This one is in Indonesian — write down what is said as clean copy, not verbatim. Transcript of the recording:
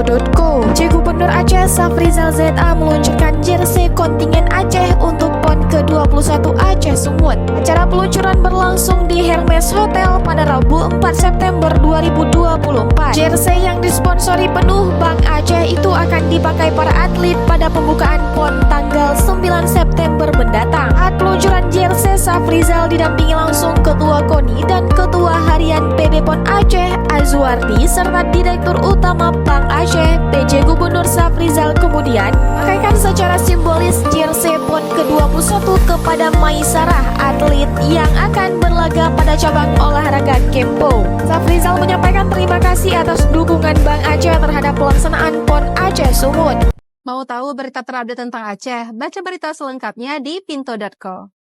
Pinto.co. Gubernur Aceh Safrizal ZA meluncurkan jersey kontingen Aceh untuk PON ke-21 Aceh Sumut. Acara peluncuran berlangsung di Hermes Hotel pada Rabu 4 September 2024. Jersey yang disponsori penuh Bank Aceh itu akan dipakai para atlet pada pembukaan PON tanggal 9 September mendatang. Saat peluncuran jersey, Safrizal didampingi langsung Ketua KONI dan Ketua Harian PB PON Aceh Azwardi serta Direktur Utama Bank Aceh PJ Gubernur Safrizal kemudian memakaikan secara simbolis jersey PON ke-21 kepada Maisarah, atlet yang akan berlaga pada cabang olahraga Kempo. Safrizal menyampaikan terima kasih atas dukungan Bank Aceh terhadap pelaksanaan PON Aceh Sumut. Mau tahu berita terupdate tentang Aceh? Baca berita selengkapnya di Pinto.co.